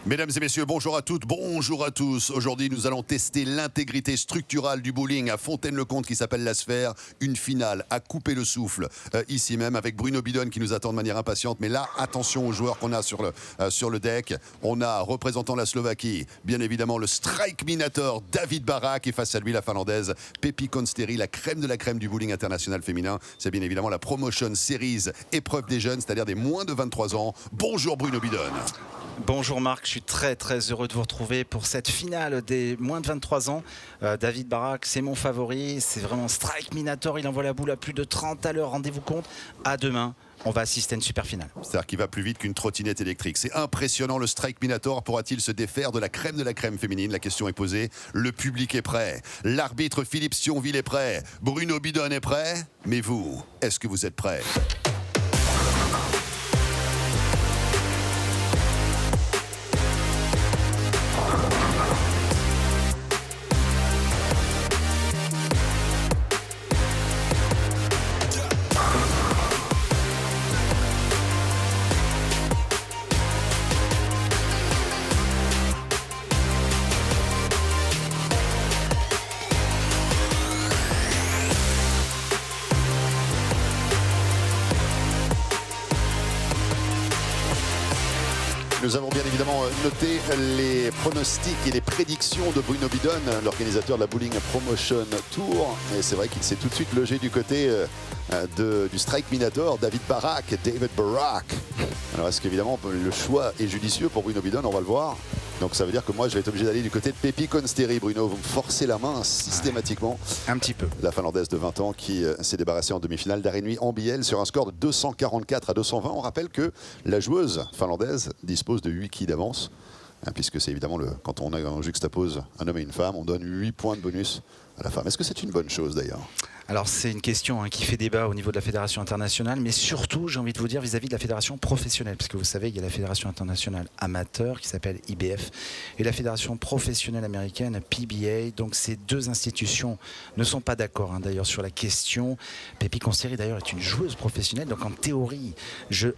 Mesdames et messieurs, bonjour à toutes, bonjour à tous. Aujourd'hui, nous allons tester l'intégrité structurale du bowling à Fontaine-le-Comte qui s'appelle la Sphère. Une finale à couper le souffle, ici même, avec Bruno Bidon qui nous attend de manière impatiente. Mais là, attention aux joueurs qu'on a sur le deck. On a, représentant la Slovaquie, bien évidemment, le strike minator David Barak et face à lui, la Finlandaise Pepi Konsteri, la crème de la crème du bowling international féminin. C'est bien évidemment la Promotion Series épreuve des jeunes, c'est-à-dire des moins de 23 ans. Bonjour Bruno Bidon. Bonjour Marc, je suis très heureux de vous retrouver pour cette finale des moins de 23 ans. David Barak, c'est mon favori, c'est vraiment strike minator, il envoie la boule à plus de 30 à l'heure, rendez-vous compte. À demain, on va assister à une super finale. C'est-à-dire qu'il va plus vite qu'une trottinette électrique. C'est impressionnant, le strike minator pourra-t-il se défaire de la crème féminine? La question est posée, le public est prêt, l'arbitre Philippe Sionville est prêt, Bruno Bidon est prêt, mais vous, est-ce que vous êtes prêts? Nous avons bien évidemment noté les pronostics et les prédictions de Bruno Bidon, l'organisateur de la Bowling Promotion Tour. Et c'est vrai qu'il s'est tout de suite logé du côté du strike minator, David Barak. Alors est-ce qu'évidemment le choix est judicieux pour Bruno Bidon? On va le voir. Donc ça veut dire que moi je vais être obligé d'aller du côté de Pepi Konsteri. Bruno, vous me forcez la main systématiquement. Un petit peu. La Finlandaise de 20 ans qui s'est débarrassée en demi-finale d'Arenui Ambiel sur un score de 244 à 220. On rappelle que la joueuse finlandaise dispose de 8 quilles d'avance, puisque c'est évidemment quand on juxtapose un homme et une femme, on donne 8 points de bonus à la femme. Est-ce que c'est une bonne chose d'ailleurs? Alors c'est une question qui fait débat au niveau de la fédération internationale, mais surtout j'ai envie de vous dire vis-à-vis de la fédération professionnelle, parce que vous savez il y a la fédération internationale amateur qui s'appelle IBF et la fédération professionnelle américaine PBA. Donc ces deux institutions ne sont pas d'accord d'ailleurs sur la question. Pepi Konsteri d'ailleurs est une joueuse professionnelle, donc en théorie,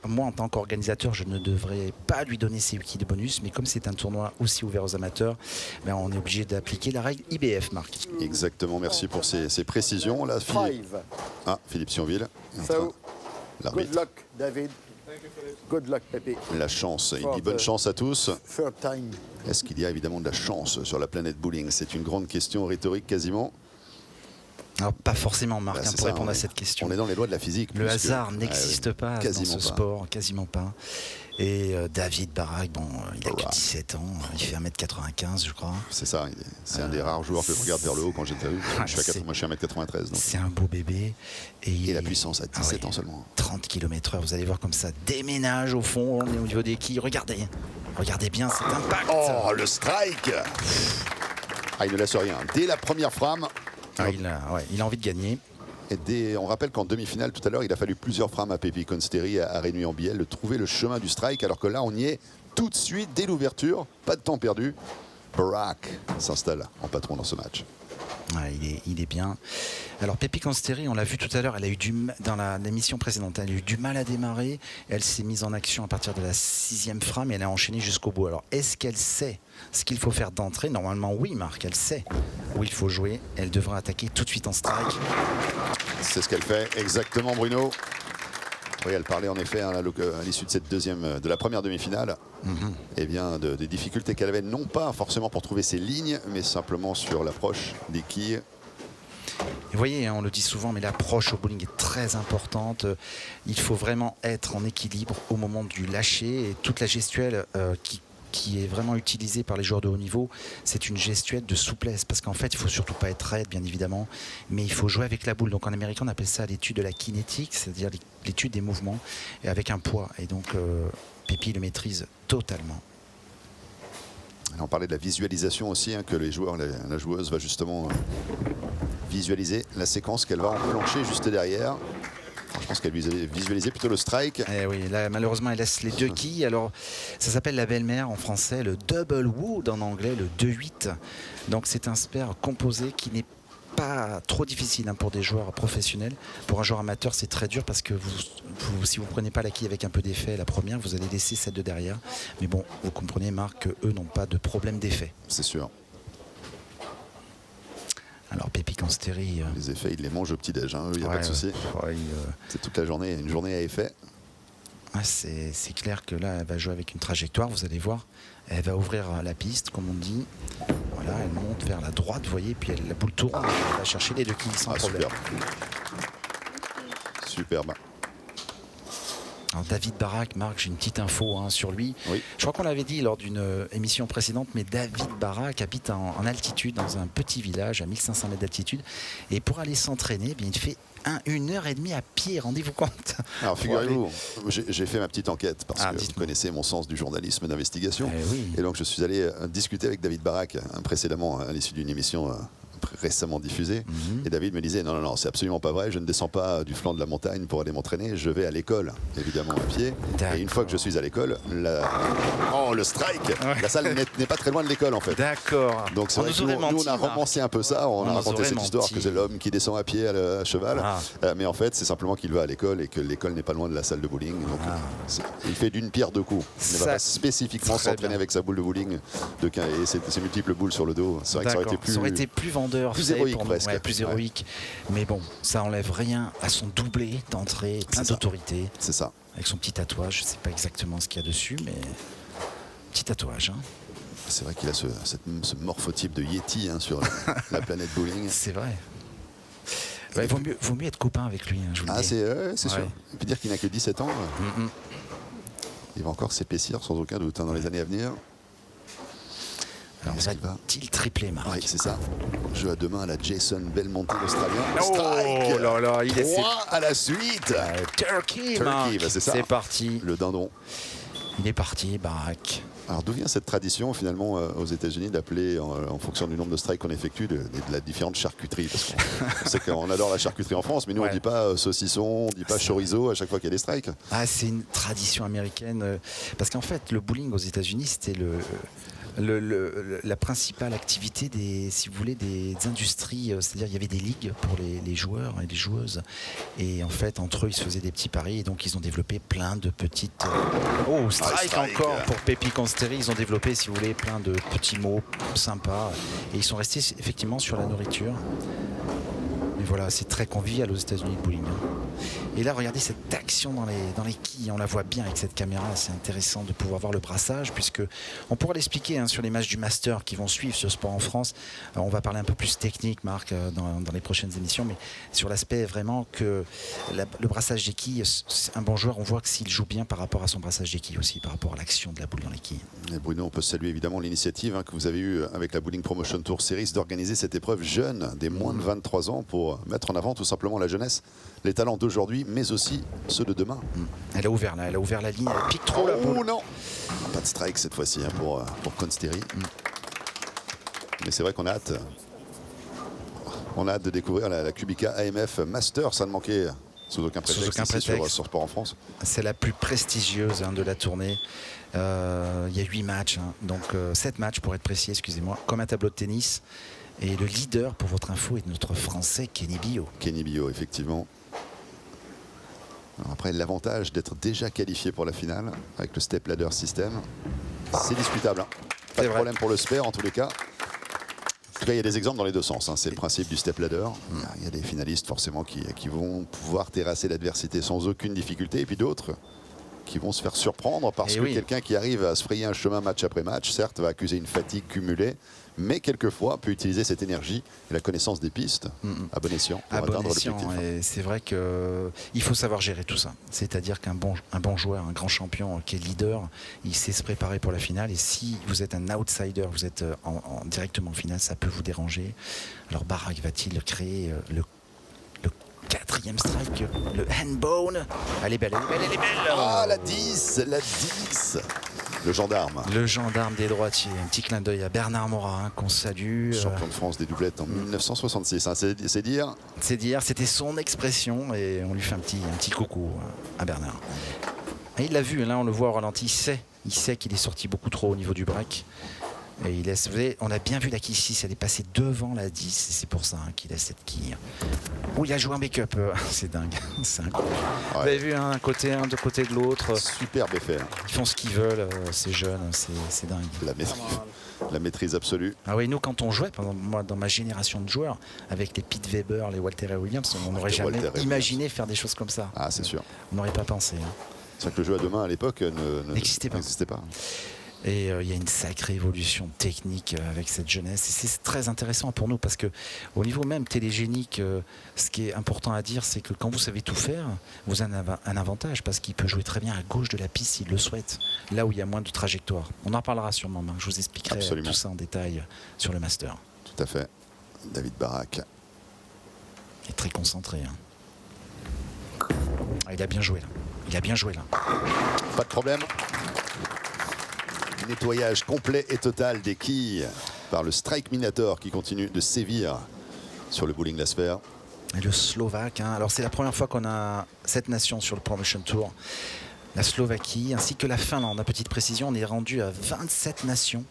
moi en tant qu'organisateur je ne devrais pas lui donner ses 8 quilles de bonus, mais comme c'est un tournoi aussi ouvert aux amateurs, on est obligé d'appliquer la règle IBF, Marc. Exactement, merci pour ces précisions. Là, Philippe Sionville. So, good luck, David. Good luck, Pepi. La chance, il dit bonne chance à tous. Est-ce qu'il y a évidemment de la chance sur la planète bowling? C'est une grande question rhétorique quasiment. Alors, pas forcément, Marc, pour répondre à cette question. On est dans les lois de la physique. Le hasard n'existe pas dans ce sport, quasiment pas. Et David Barak, il a que 17 ans, il fait 1m95 je crois. C'est ça, c'est un des rares joueurs que je regarde vers le haut quand j'ai vu. Moi je suis 1m93. C'est un beau bébé. Et la puissance à 17 ans seulement. 30 km/h, vous allez voir comme ça déménage au fond, on est au niveau des quilles. Regardez bien cet impact. Oh, le strike. Il ne laisse rien. Dès la première frame. Il a envie de gagner. On rappelle qu'en demi-finale, tout à l'heure, il a fallu plusieurs frames à Pepi Konsteri, à Arenui Ambiel, de trouver le chemin du strike, alors que là, on y est tout de suite, dès l'ouverture, pas de temps perdu. Barak s'installe en patron dans ce match. Il est bien. Alors Pepi Konsteri, on l'a vu tout à l'heure, elle a eu dans l'émission précédente, elle a eu du mal à démarrer. Elle s'est mise en action à partir de la 6e frame et elle a enchaîné jusqu'au bout. Alors est-ce qu'elle sait ce qu'il faut faire d'entrée? Normalement oui, Marc, elle sait où il faut jouer. Elle devrait attaquer tout de suite en strike. C'est ce qu'elle fait, exactement Bruno. Oui, elle parlait en effet à l'issue de la première demi-finale, des difficultés qu'elle avait, non pas forcément pour trouver ses lignes, mais simplement sur l'approche des quilles. Vous voyez, on le dit souvent, mais l'approche au bowling est très importante. Il faut vraiment être en équilibre au moment du lâcher, et toute la gestuelle qui est vraiment utilisée par les joueurs de haut niveau, c'est une gestuelle de souplesse, parce qu'en fait il ne faut surtout pas être raide bien évidemment, mais il faut jouer avec la boule. Donc en américain on appelle ça l'étude de la kinétique, c'est-à-dire l'étude des mouvements et avec un poids, et donc Pepi le maîtrise totalement. On parlait de la visualisation aussi, que les joueurs, la joueuse va justement visualiser la séquence qu'elle va enclencher juste derrière. Je pense qu'elle visualisait plutôt le strike. Oui, là, malheureusement, elle laisse les 2 quilles. Alors, ça s'appelle la belle-mère en français, le double wood en anglais, le 2-8. Donc, c'est un spare composé qui n'est pas trop difficile pour des joueurs professionnels. Pour un joueur amateur, c'est très dur parce que si vous ne prenez pas la quille avec un peu d'effet la première, vous allez laisser celle de derrière. Mais bon, vous comprenez, Marc, qu'eux n'ont pas de problème d'effet. C'est sûr. Alors Pépi Cansteri... Les effets, il les mange au petit-déj, il n'y a pas de souci. C'est toute la journée, une journée à effet. C'est clair que là, elle va jouer avec une trajectoire, vous allez voir. Elle va ouvrir la piste, comme on dit. Voilà, elle monte vers la droite, vous voyez, puis la boule tourne. Elle va chercher les deux quilles sans problème. Superbe. Alors David Barak, Marc, j'ai une petite info sur lui. Oui. Je crois qu'on l'avait dit lors d'une émission précédente, mais David Barak habite en altitude, dans un petit village à 1500 mètres d'altitude. Et pour aller s'entraîner, il fait 1h30 à pied, rendez-vous compte. Alors figurez-vous, j'ai fait ma petite enquête parce que vous connaissez mon sens du journalisme d'investigation. Oui. Et donc je suis allé discuter avec David Barak précédemment à l'issue d'une émission récemment diffusée. Et David me disait non, c'est absolument pas vrai, je ne descends pas du flanc de la montagne pour aller m'entraîner, je vais à l'école, évidemment à pied. Et une fois que je suis à l'école, le strike, la salle n'est pas très loin de l'école en fait. D'accord. Donc c'est vrai que nous on a romancé un peu ça, on a raconté cette histoire que c'est l'homme qui descend à pied à cheval. Mais en fait c'est simplement qu'il va à l'école et que l'école n'est pas loin de la salle de bowling. Donc il fait d'une pierre deux coups. Il ne va pas spécifiquement s'entraîner avec sa boule de bowling et ses multiples boules sur le dos. C'est vrai que ça aurait été plus vendeur, plus héroïque presque. Plus héroïque. Mais bon, ça enlève rien à son doublé d'entrée, plein d'autorité. C'est ça. Avec son petit tatouage, je ne sais pas exactement ce qu'il y a dessus, mais petit tatouage. C'est vrai qu'il a ce morphotype de Yeti sur la planète bowling. C'est vrai. Il vaut mieux être copain avec lui, je vous le dis. C'est sûr. Et puis dire qu'il n'a que 17 ans. Il va encore s'épaissir sans aucun doute dans les années à venir. Alors va-t-il tripler, Marc? Oui, c'est ça. Jeu à deux mains à la Jason Belmonte, l'Australien. Oh là là, il est 3 à la suite. Turkey, Marc. C'est ça. C'est parti. Le dindon. Il est parti, Barak. Alors d'où vient cette tradition finalement aux États-Unis d'appeler en fonction du nombre de strikes qu'on effectue de la différente charcuterie? Parce qu'on sait qu'on adore la charcuterie en France, mais nous on ne dit pas saucisson, on ne dit pas chorizo à chaque fois qu'il y a des strikes. C'est une tradition américaine. Parce qu'en fait, le bowling aux États-Unis, c'était la principale activité des industries, c'est-à-dire il y avait des ligues pour les joueurs et les joueuses, et en fait entre eux ils se faisaient des petits paris, et donc ils ont développé plein de petites strike encore pour Pépi Cansteri. Ils ont développé, si vous voulez, plein de petits mots sympas, et ils sont restés effectivement sur la nourriture. Mais voilà, c'est très convivial aux États-Unis le bowling. Et là, regardez cette action dans les quilles, on la voit bien avec cette caméra. C'est intéressant de pouvoir voir le brassage, puisque on pourra l'expliquer sur les matchs du Master qui vont suivre ce sport en France. Alors, on va parler un peu plus technique, Marc, dans les prochaines émissions, mais sur l'aspect vraiment que le brassage des quilles, un bon joueur, on voit que s'il joue bien par rapport à son brassage des quilles aussi, par rapport à l'action de la boule dans les quilles. Et Bruno, on peut saluer évidemment l'initiative que vous avez eue avec la Bowling Promotion Tour Series d'organiser cette épreuve jeune des moins de 23 ans pour mettre en avant tout simplement la jeunesse, les talents d'aujourd'hui, mais aussi ceux de demain. Elle a ouvert la ligne, elle pique trop la boule. Oh non, pas de strike cette fois-ci pour Cansteri. Mais c'est vrai qu'on a hâte. On a hâte de découvrir la Kubica AMF Master, ça ne manquait sous aucun prétexte, sur Sport en France. C'est la plus prestigieuse de la tournée. Il y a 8 matchs, donc 7 matchs pour être précis, excusez-moi, comme un tableau de tennis. Et le leader, pour votre info, est notre Français Kenny Bio. Kenny Bio, effectivement. Alors après, l'avantage d'être déjà qualifié pour la finale avec le Step Ladder System, c'est discutable. Pas de problème pour le spare en tous les cas. En tout cas, il y a des exemples dans les deux sens. C'est le principe du Step Ladder. Il y a des finalistes forcément qui vont pouvoir terrasser l'adversité sans aucune difficulté. Et puis d'autres qui vont se faire surprendre parce que quelqu'un qui arrive à se frayer un chemin match après match, certes, va accuser une fatigue cumulée, mais quelquefois peut utiliser cette énergie et la connaissance des pistes à bon escient pour atteindre l'objectif. Et c'est vrai qu'il faut savoir gérer tout ça. C'est-à-dire qu'un bon joueur, un grand champion qui est leader, il sait se préparer pour la finale. Et si vous êtes un outsider, vous êtes directement en finale, ça peut vous déranger. Alors Barak va-t-il créer le 4e strike, le handbone? Elle est belle, elle est belle. Ah, la 10. Le gendarme. Le gendarme des droitiers. Un petit clin d'œil à Bernard Morat, qu'on salue. Champion de France des doublettes en 1966. C'est dire. C'est dire, c'était son expression, et on lui fait un petit coucou à Bernard. Et il l'a vu, là on le voit au ralenti, il sait qu'il est sorti beaucoup trop au niveau du break. Et il laisse, vous voyez, on a bien vu la quille 6, elle est passée devant la 10, et c'est pour ça qu'il a cette quille. Où il a joué un make-up, c'est dingue, c'est incroyable. Ouais. Vous avez vu un côté, un de côté de l'autre. Superbe effet. Hein. Ils font ce qu'ils veulent, ces jeunes, c'est dingue. La maîtrise absolue. Ah oui, nous quand on jouait, moi dans ma génération de joueurs, avec les Pete Weber, les Walter et Williams, on n'aurait jamais imaginé faire des choses comme ça. Ah, c'est sûr. On n'aurait pas pensé. Hein. C'est vrai que le jeu à deux mains à l'époque n'existait pas. Et il y a une sacrée évolution technique avec cette jeunesse. Et c'est très intéressant pour nous parce que au niveau même télégénique, ce qui est important à dire, c'est que quand vous savez tout faire, vous avez un avantage parce qu'il peut jouer très bien à gauche de la piste s'il le souhaite, là où il y a moins de trajectoire. On en parlera sûrement, Marc. Je vous expliquerai tout ça en détail sur le Master. Tout à fait. David Barak. Il est très concentré. Hein. Ah, il a bien joué là. Il a bien joué là. Pas de problème. Nettoyage complet et total des quilles par le Strike Minator qui continue de sévir sur le bowling La Sphère. Et le Slovaque, hein. Alors c'est la première fois qu'on a cette nation sur le Promotion Tour. La Slovaquie ainsi que la Finlande. À petite précision, on est rendu à 27 nations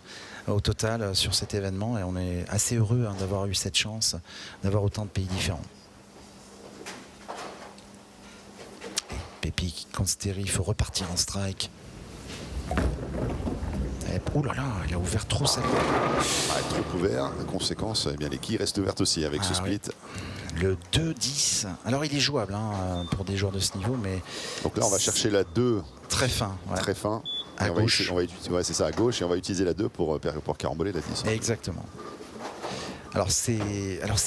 au total sur cet événement et on est assez heureux hein, d'avoir eu cette chance d'avoir autant de pays différents. Pépi Consteri, il faut repartir en strike. Ouh là là, il a ouvert trop sa trop ouvert, la conséquence, eh bien, les quilles restent ouvertes aussi avec ce split. Oui. Le 2-10, alors il est jouable hein, pour des joueurs de ce niveau, mais... Donc là, on va chercher la 2. Très fin. Ouais. Très fin. À gauche. Ouais, c'est ça, à gauche, et on va utiliser la 2 pour caramboler la 10. Exactement. Alors c'est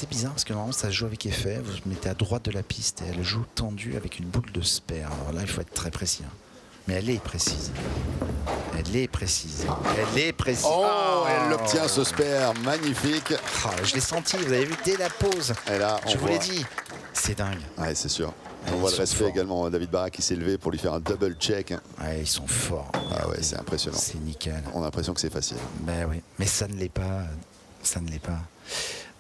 bizarre parce que normalement ça se joue avec effet, vous mettez à droite de la piste et elle joue tendue avec une boule de spare. Alors là, il faut être très précis. Hein. Mais elle est précise. Elle est précise. Elle est précise. Oh, elle obtient ce spare magnifique. Oh, je l'ai senti, vous avez vu dès la pause. Et là, je vous l'ai dit. C'est dingue. Ouais, c'est sûr. On voit le respect également. David Barak qui s'est levé pour lui faire un double check. Ouais, ils sont forts. Ah ouais, c'est impressionnant. C'est nickel. On a l'impression que c'est facile. Ben oui, mais ça ne l'est pas. Ça ne l'est pas.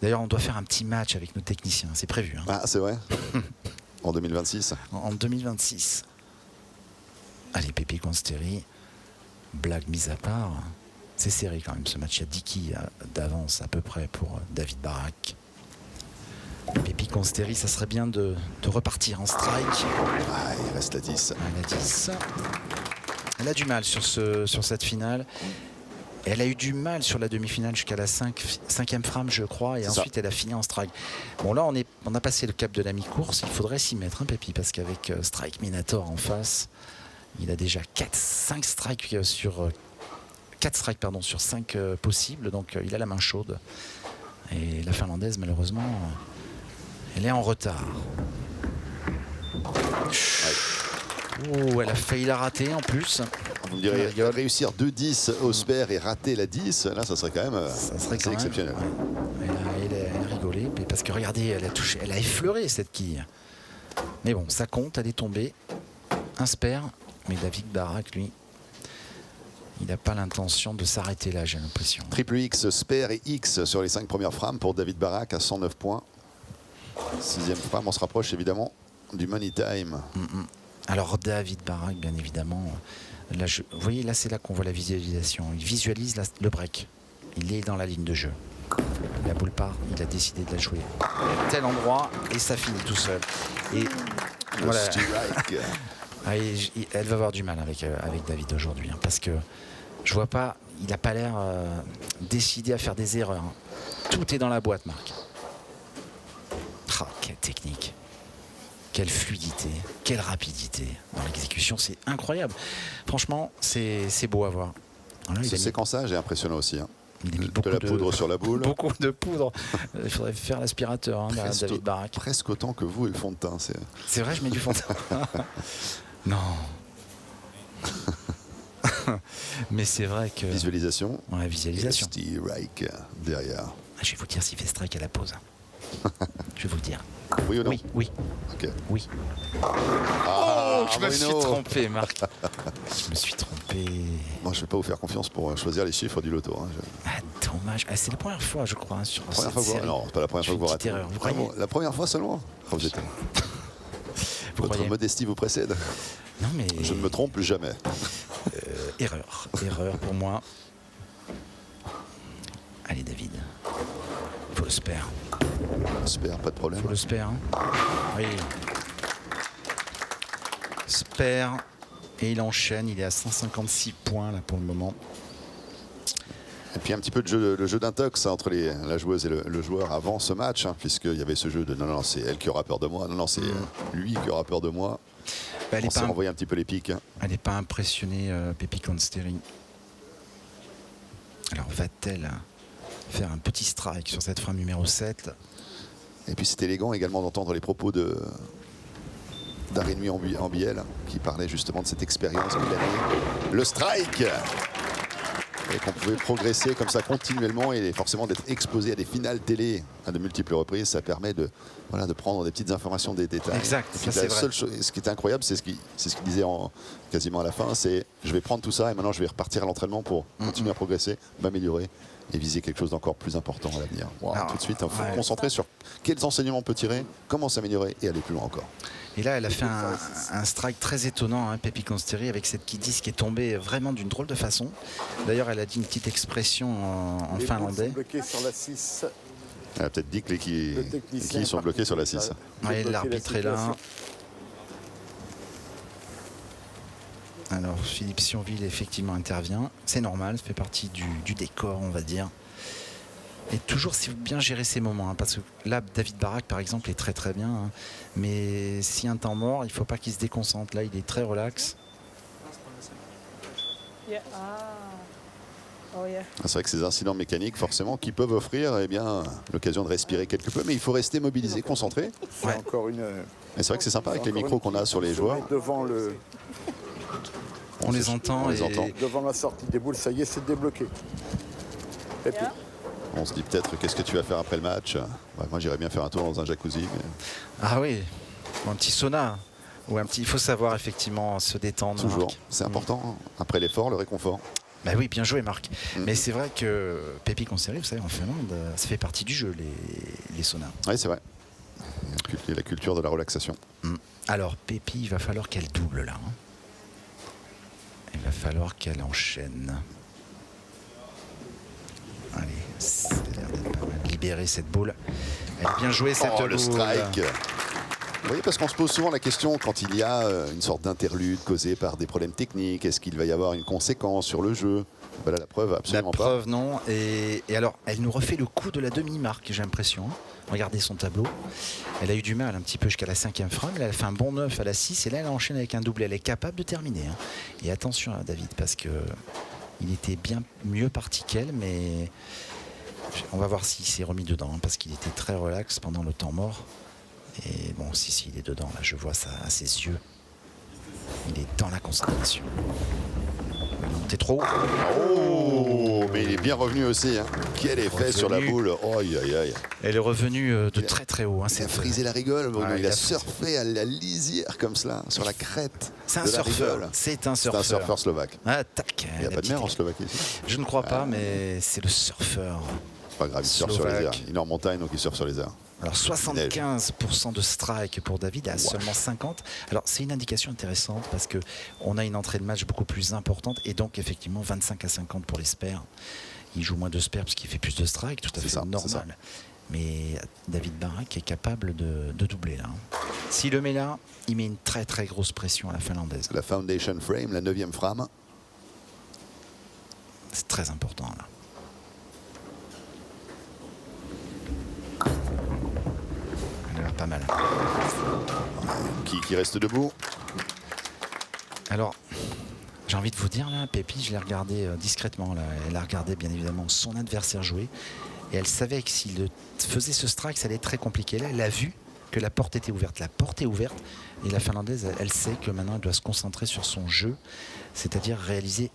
D'ailleurs, on doit faire un petit match avec nos techniciens. C'est prévu. Hein. Ah, c'est vrai. En 2026. En 2026. Allez, Pépi Consteri, blague mise à part, c'est serré quand même ce match. Il y a 10 quilles d'avance à peu près pour David Barak. Pépi Consteri, ça serait bien de repartir en strike. Ah, il reste la 10. La 10. Elle a du mal sur cette finale. Elle a eu du mal sur la demi-finale jusqu'à la 5e frame, je crois, et ensuite elle a fini en strike. Bon, là, on a passé le cap de la mi-course. Il faudrait s'y mettre, hein, Pépi, parce qu'avec Strike Minator en face, il a déjà 4 strikes sur 5 possibles, donc il a la main chaude. Et la Finlandaise, malheureusement, elle est en retard. Oh, elle a failli la rater en plus. Vous me direz, réussir 2-10 au spare et rater la 10, là, ça serait quand même exceptionnel. Ouais. Elle a rigolé, parce que regardez, elle a effleuré cette quille. Mais bon, ça compte, elle est tombée. Un spare. Mais David Barak, lui, il n'a pas l'intention de s'arrêter là, j'ai l'impression. Triple X, spare et X sur les 5 premières frames pour David Barak à 109 points. 6e frame, on se rapproche évidemment du money time. Alors David Barak, bien évidemment, là, vous voyez, là c'est là qu'on voit la visualisation. Il visualise le break. Il est dans la ligne de jeu. La boule part, il a décidé de la jouer à tel endroit et ça finit tout seul. Et voilà. Ah, elle va avoir du mal avec David aujourd'hui, hein, parce que je vois pas, il n'a pas l'air décidé à faire des erreurs. Hein. Tout est dans la boîte, Marc. Ah, quelle technique, quelle fluidité, quelle rapidité dans l'exécution, c'est incroyable. Franchement, c'est beau à voir. Voilà, ce séquençage est impressionnant aussi. Hein. Il a mis de la poudre sur la boule. Beaucoup de poudre. Il faudrait faire l'aspirateur, hein, David Barak. Presque autant que vous et le fond de teint. C'est vrai, je mets du fond de teint. Non. Mais c'est vrai que... Visualisation. Ouais, visualisation. Et Steve Reich derrière. Je vais vous dire s'il fait strike à la pause. Je vais vous le dire. Oui ou non? Oui. Okay. Oui. Ah, je me suis trompé, Marc. Je me suis trompé. Moi, je ne vais pas vous faire confiance pour choisir les chiffres du loto. Hein. Dommage. Ah, c'est la première fois, je crois, sur cette série. Non, c'est pas la première fois que vous ratez. La première fois seulement. Vous êtes... Votre modestie vous précède. Non, mais... Je ne me trompe jamais. Erreur pour moi. Allez David. Faut le spare. Spare, pas de problème. Faut le spare. Hein. Oui. Spare. Et il enchaîne. Il est à 156 points là pour le moment. Et puis un petit peu de jeu, le jeu d'intox entre la joueuse et le joueur avant ce match, hein, puisqu'il y avait ce jeu de non, c'est elle qui aura peur de moi, non, c'est lui qui aura peur de moi. Bah, on s'est renvoyé un petit peu les pics. Hein. Elle n'est pas impressionnée, Pepi Consteri. Alors va-t-elle faire un petit strike sur cette frame numéro 7? Et puis c'est élégant également d'entendre les propos d'Arénuit en bielle, qui parlait justement de cette expérience qu'il avait. Le strike! Et qu'on pouvait progresser comme ça continuellement et forcément d'être exposé à des finales télé à de multiples reprises, ça permet de prendre des petites informations, des détails. Exact, ça, c'est vrai. Ce qui est incroyable, c'est ce qu'il disait quasiment à la fin, c'est je vais prendre tout ça et maintenant je vais repartir à l'entraînement pour continuer à progresser, m'améliorer et viser quelque chose d'encore plus important à l'avenir. Wow, tout de suite, il faut se concentrer sur quels enseignements on peut tirer, comment s'améliorer et aller plus loin encore. Et là, elle a fait un strike très étonnant, hein, Pepi Consteri, avec cette qui est tombée vraiment d'une drôle de façon. D'ailleurs, elle a dit une petite expression en finlandais. Bloqué sur la 6. Elle a peut-être dit que les quilles sont bloqués sur la 6. Oui, l'arbitre est là. Alors, Philippe Sionville, effectivement, intervient. C'est normal, ça fait partie du décor, on va dire. Et toujours, si vous bien gérer ces moments, hein, parce que là, David Barak, par exemple, est très très bien. Hein, mais si un temps mort, il ne faut pas qu'il se déconcentre. Là, il est très relax. C'est vrai que ces incidents mécaniques, forcément, qui peuvent offrir l'occasion de respirer quelque peu, mais il faut rester mobilisé, concentré. Ouais. Encore une. Et c'est vrai que c'est sympa avec les micros qu'on a sur les joueurs. Devant le. On les entend. Devant la sortie des boules, ça y est, c'est débloqué. Et puis, on se dit peut-être qu'est-ce que tu vas faire après le match. Moi j'irais bien faire un tour dans un jacuzzi. Mais... Ah oui, un petit sauna. Ou il faut savoir effectivement se détendre. Toujours, c'est important. Hein. Après l'effort, le réconfort. Bah oui, bien joué Marc. Mais c'est vrai que Pepi Consteri, vous savez, en Finlande, ça fait partie du jeu, les saunas. Oui, c'est vrai. Il y a la culture de la relaxation. Alors Pepi, il va falloir qu'elle double là. Hein. Il va falloir qu'elle enchaîne. Allez, ça a l'air d'être pas mal. Libérer cette boule. Elle a bien joué cette boule. Le strike. Vous voyez, parce qu'on se pose souvent la question quand il y a une sorte d'interlude causée par des problèmes techniques, est-ce qu'il va y avoir une conséquence sur le jeu? Voilà, la preuve, absolument pas. La preuve, non. Et alors, elle nous refait le coup de la demi-marque, j'ai l'impression. Regardez son tableau. Elle a eu du mal un petit peu jusqu'à la 5e frame. Elle a fait un bon 9 à la 6 et là, elle enchaîne avec un doublé. Elle est capable de terminer. Hein. Et attention à David, parce que il était bien mieux parti qu'elle, mais on va voir s'il s'est remis dedans, hein, parce qu'il était très relax pendant le temps mort. Et bon, si, il est dedans, là, je vois ça à ses yeux. Il est dans la concentration. T'es trop. Oh, mais il est bien revenu aussi. Hein. Quel effet sur la boule. Oh, aïe, aïe, aïe. Elle est revenue de très très haut. Hein, il a frisé la rigole, Bruno. Il a surfé à la lisière comme cela, sur la crête. C'est un surfeur. C'est un surfeur. C'est un surfeur slovaque. Ah, tac. Il n'y a pas de mer en Slovaquie ici? Je ne crois pas, mais c'est le surfeur. C'est pas grave, il surfe sur les airs. Il est en montagne, donc il surfe sur les airs. Alors 75% de strike pour David à seulement 50. Alors c'est une indication intéressante parce que on a une entrée de match beaucoup plus importante et donc effectivement 25 à 50 pour les spares. Il joue moins de spares parce qu'il fait plus de strike, tout à fait normal. Mais David Barak est capable de doubler là. S'il le met là, il met une très très grosse pression à la finlandaise. La foundation frame, la 9e frame. C'est très important là. Pas mal. Qui reste debout. Alors, j'ai envie de vous dire là, Pepi, je l'ai regardé discrètement là. Elle a regardé bien évidemment son adversaire jouer et elle savait que s'il faisait ce strike, ça allait être très compliqué. Là, elle a vu que la porte était ouverte. La porte est ouverte et la Finlandaise, elle sait que maintenant elle doit se concentrer sur son jeu, c'est-à-dire réaliser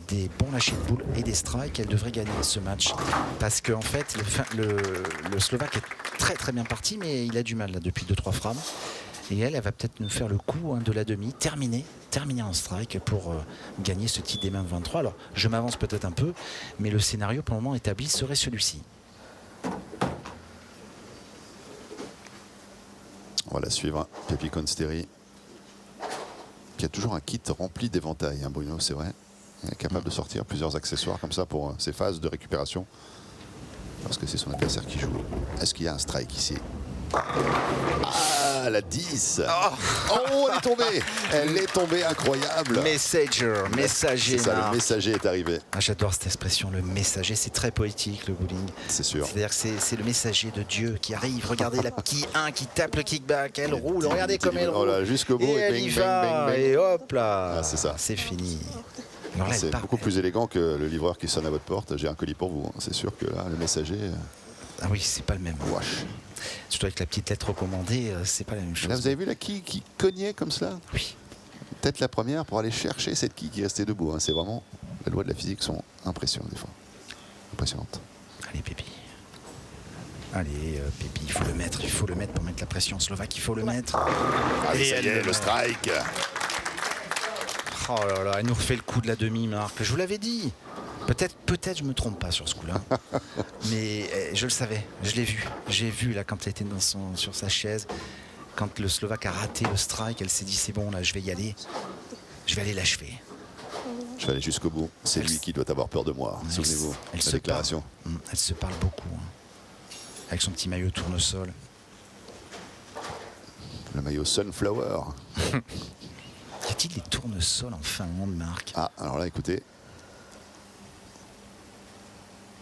des bons lâchers de boules et des strikes. Elle devrait gagner ce match parce qu'en fait, le Slovaque est très très bien parti, mais il a du mal là, depuis 2-3 frames. Et elle va peut-être nous faire le coup de la demi, terminer en strike pour gagner ce titre des mains 23. Alors, je m'avance peut-être un peu, mais le scénario pour le moment établi serait celui-ci. On va la suivre, Pepi Consteri, qui a toujours un kit rempli d'éventails, hein, Bruno, c'est vrai. Il est capable de sortir plusieurs accessoires comme ça pour ses phases de récupération. parce que c'est son adversaire qui joue. Est-ce qu'il y a un strike ici? Ah, la 10. Oh, elle est tombée. Elle est tombée, incroyable. Messager. C'est ça, le messager est arrivé. Ah, j'adore cette expression, le messager. C'est très poétique, le bowling. C'est sûr. C'est-à-dire que c'est le messager de Dieu qui arrive. Regardez la qui tape le kickback. Elle roule. Regardez comme elle roule. Voilà, jusqu'au bout. Et elle y va. Et hop là. Ah, c'est ça. C'est fini. Alors là, c'est beaucoup plus élégant que le livreur qui sonne à votre porte. J'ai un colis pour vous. C'est sûr que là, le messager. Ah oui, c'est pas le même. Wesh. Surtout avec la petite lettre recommandée, c'est pas la même chose. Là, vous avez vu la quille qui cognait comme ça? Oui. Peut-être la première pour aller chercher cette quille qui restait debout. C'est vraiment, les lois de la physique sont impressionnantes des fois. Impressionnantes. Allez, Pépi. Allez, Pépi, il faut le mettre pour mettre la pression slovaque, il faut le mettre. Allez, ça y est, le strike. Oh là là, elle nous refait le coup de la demi, Marc. Je vous l'avais dit. Peut-être je me trompe pas sur ce coup-là, mais je le savais, je l'ai vu. J'ai vu là quand elle était sur sa chaise, quand le Slovaque a raté le strike, elle s'est dit c'est bon là, je vais y aller, je vais aller l'achever. Je vais aller jusqu'au bout. C'est lui qui doit avoir peur de moi. Souvenez-vous, la déclaration. Elle se parle beaucoup, avec son petit maillot tournesol. Le maillot Sunflower. Y a-t-il des tournesols en Finlande, Marc? Ah, alors là, écoutez.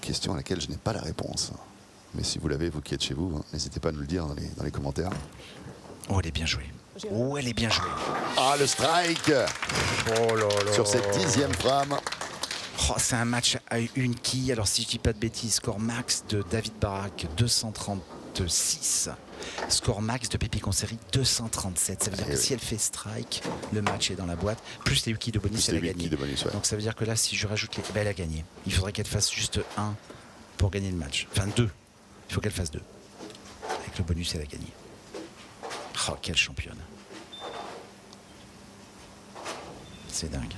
Question à laquelle je n'ai pas la réponse. Mais si vous l'avez, vous qui êtes chez vous, n'hésitez pas à nous le dire dans les commentaires. Oh, elle est bien jouée. Oh, elle est bien jouée. Ah, le strike. Oh là là. Sur cette 10e frame. Oh, c'est un match à une quille. Alors, si je dis pas de bêtises, score max de David Barak, 236. Score max de Pépi Concery, 237. Ça veut dire que si elle fait strike, le match est dans la boîte. Plus les Yuki de bonus, elle a gagné. Donc ça veut dire que là, si je rajoute les... elle a gagné. Il faudrait qu'elle fasse juste 1 pour gagner le match. Enfin 2. Il faut qu'elle fasse 2. Avec le bonus, elle a gagné. Oh, quelle championne. C'est dingue.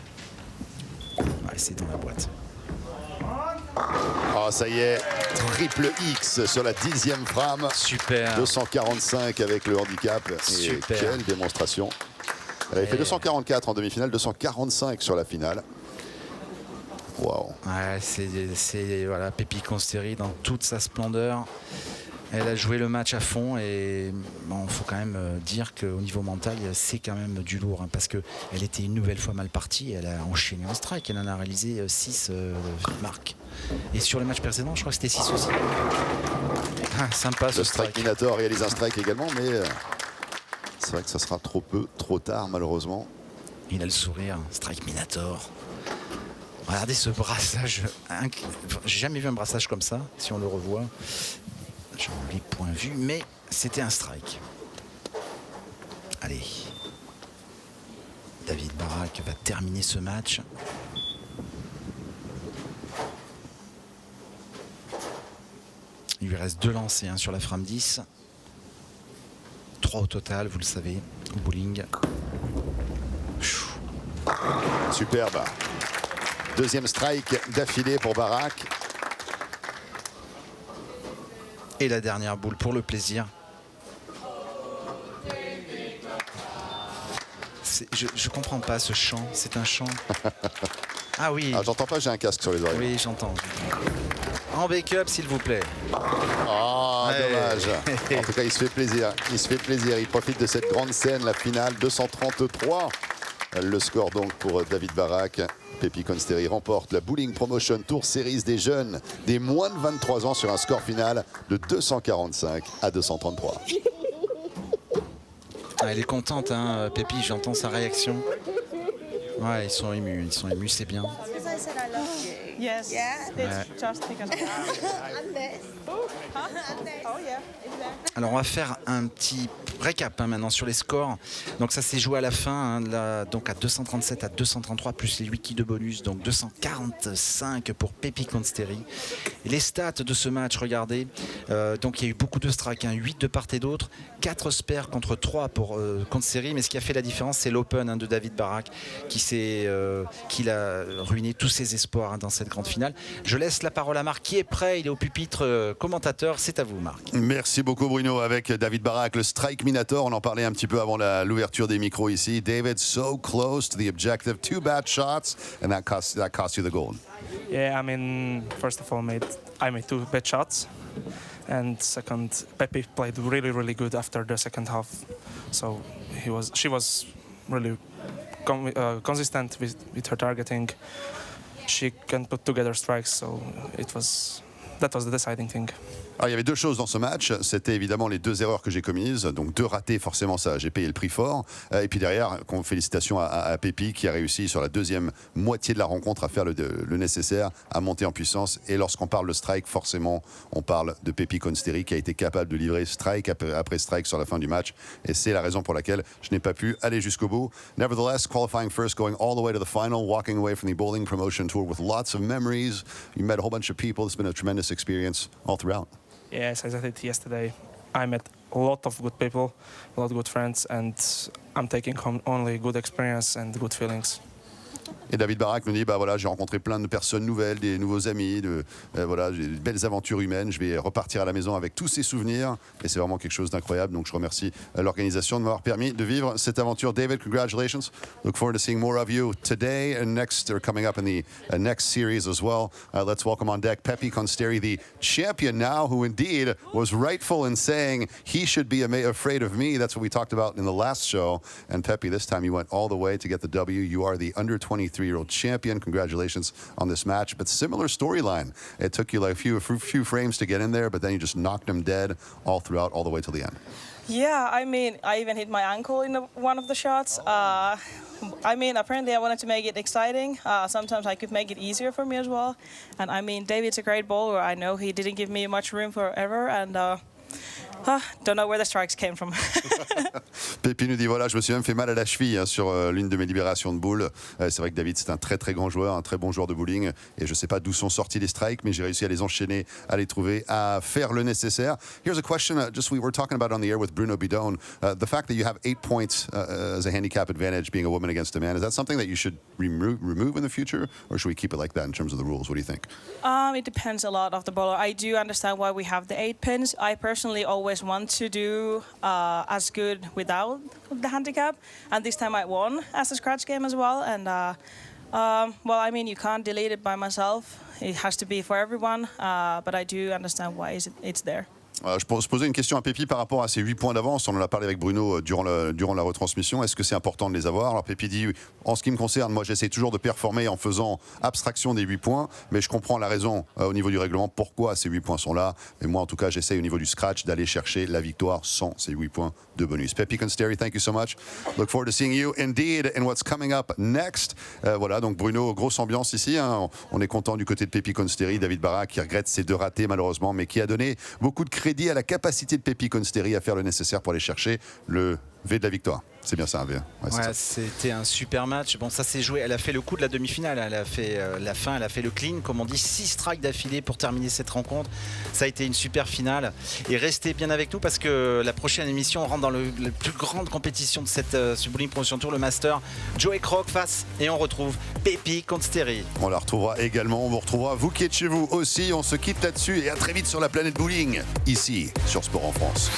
Ouais, c'est dans la boîte. Oh, ça y est, triple X sur la 10e frame. Super. 245 avec le handicap. Super. Et quelle démonstration. Elle avait fait 244 en demi-finale, 245 sur la finale. Waouh. Ouais, c'est voilà, Pépi Concery dans toute sa splendeur. Elle a joué le match à fond et bon, faut quand même dire qu'au niveau mental, c'est quand même du lourd hein, parce qu'elle était une nouvelle fois mal partie. Elle a enchaîné en strike. Elle en a réalisé 6 marques. Et sur le match précédent, je crois que c'était 6 aussi. Ah, sympa ce le strike. Minator réalise un strike également, mais c'est vrai que ça sera trop peu, trop tard malheureusement. Il a le sourire, strike Minator. Regardez ce brassage. J'ai jamais vu un brassage comme ça, si on le revoit. J'ai les points vus, mais c'était un strike. Allez. David Barak va terminer ce match. Il lui reste 2 lancers hein, sur la frame 10. 3 au total, vous le savez, au bowling. Superbe. Deuxième strike d'affilée pour Barak. Et la dernière boule pour le plaisir. Je comprends pas ce chant. C'est un chant. Ah oui. Ah, j'entends pas, j'ai un casque sur les oreilles. Oui, j'entends. En backup, s'il vous plaît. Oh, dommage. En tout cas, il se fait plaisir. Il se fait plaisir. Il profite de cette grande scène, la finale 233. Le score donc pour David Barak. Pépi Concery remporte la Bowling Promotion Tour Series des jeunes des moins de 23 ans sur un score final de 245 à 233. Ah, elle est contente, hein, Pépi, j'entends sa réaction. Ouais, ils sont émus, c'est bien. Yes. Yeah. Ouais. Just because. Alors on va faire un petit récap hein, maintenant sur les scores. Donc ça s'est joué à la fin, hein, là, donc à 237 à 233 plus les 8 quilles de bonus, donc 245 pour Pépi Concery. Et les stats de ce match, regardez, donc il y a eu beaucoup de strikes, hein, 8 de part et d'autre, 4 spares contre 3 pour Concery, mais ce qui a fait la différence, c'est l'open hein, de David Barak qui a ruiné tous ses espoirs hein, dans cette grande finale. Je laisse la parole à Marc qui est prêt, il est au pupitre commentateur. Minator, c'est à vous, Marc. Merci beaucoup, Bruno. Avec David Barak, le Strike Minator, on en parlait un petit peu avant l'ouverture des micros ici. David, so close to the objective, 2 bad shots, and that cost you the gold. Yeah, I mean, first of all, I made 2 bad shots, and second, Pepi played really, really good after the second half. So she was really consistent with her targeting. She can put together strikes, so that was the deciding thing. Alors, il y avait 2 choses dans ce match. C'était évidemment les 2 erreurs que j'ai commises. Donc 2 ratés, forcément, ça, j'ai payé le prix fort. Et puis derrière, félicitations à Pepi qui a réussi sur la deuxième moitié de la rencontre à faire le nécessaire, à monter en puissance. Et lorsqu'on parle de strike, forcément, on parle de Pepi Konsteri qui a été capable de livrer strike après strike sur la fin du match. Et c'est la raison pour laquelle je n'ai pas pu aller jusqu'au bout. Nevertheless, qualifying first, going all the way to the final, walking away from the Bowling Promotion Tour with lots of memories. You met a whole bunch of people. It's been a tremendous experience all throughout. Yes, as I said yesterday, I met a lot of good people, a lot of good friends, and I'm taking home only good experience and good feelings. Et David Barak nous dit, bah voilà, j'ai rencontré plein de personnes nouvelles, des nouveaux amis, voilà, j'ai de belles aventures humaines. Je vais repartir à la maison avec tous ces souvenirs. Et c'est vraiment quelque chose d'incroyable. Donc je remercie l'organisation de m'avoir permis de vivre cette aventure. David, congratulations. Look forward to seeing more of you today and next, or coming up in the next series as well. Let's welcome on deck Pepi Konsteri, the champion now, who indeed was rightful in saying he should be afraid of me. That's what we talked about in the last show. And Pepi, this time you went all the way to get the W. You are the under 23-year-old champion. Congratulations on this match. But similar storyline. It took you like a few frames to get in there, but then you just knocked him dead all throughout, all the way till the end. Yeah, I mean, I even hit my ankle in one of the shots. I mean, apparently I wanted to make it exciting. Sometimes I could make it easier for me as well. And I mean, David's a great bowler. I know he didn't give me much room forever. And don't know where the strikes came from. Pepi nous dit voilà, je me suis même fait mal à la cheville sur l'une de mes libérations de boules. C'est vrai que David, c'est un très très grand joueur, un très bon joueur de bowling. Et je ne sais pas d'où sont sortis les strikes, mais j'ai réussi à les enchaîner, à les trouver, à faire le nécessaire. Here's a question we were talking about on the air with Bruno Bidon. The fact that you have 8 points as a handicap advantage being a woman against a man, is that something that you should remove in the future? Or should we keep it like that in terms of the rules? What do you think? It depends a lot of the bowler. I do understand why we have the 8 pins. I personally always want to do as good without the handicap, and this time I won as a scratch game as well. And well, I mean, you can't delete it by myself. It has to be for everyone, but I do understand why it's there. Je posais une question à Pepi par rapport à ces 8 points d'avance. On en a parlé avec Bruno durant la retransmission. Est-ce que c'est important de les avoir? Alors Pepi dit, en ce qui me concerne, moi j'essaie toujours de performer en faisant abstraction des 8 points, mais je comprends la raison au niveau du règlement, pourquoi ces 8 points sont là. Mais moi en tout cas, j'essaie au niveau du scratch d'aller chercher la victoire sans ces 8 points de bonus. Pepi Konsteri, thank you so much. Look forward to seeing you indeed in what's coming up next. Voilà, donc Bruno, grosse ambiance ici. Hein. On est content du côté de Pepi Konsteri, David Barak qui regrette ses 2 ratés malheureusement, mais qui a donné beaucoup de crédit à la capacité de Pepi Konsteri à faire le nécessaire pour aller chercher le V de la victoire. C'est bien ça, un V. Ouais, c'était un super match. Bon, ça s'est joué. Elle a fait le coup de la demi-finale. Elle a fait la fin. Elle a fait le clean, comme on dit, 6 strikes d'affilée pour terminer cette rencontre. Ça a été une super finale. Et restez bien avec nous parce que la prochaine émission, on rentre dans la plus grande compétition de ce Bowling Promotion Tour, le Master. Joey Croc face et on retrouve Pepi Konsteri. On la retrouvera également. On vous retrouvera, vous qui êtes chez vous aussi. On se quitte là-dessus et à très vite sur la planète bowling, ici sur Sport en France.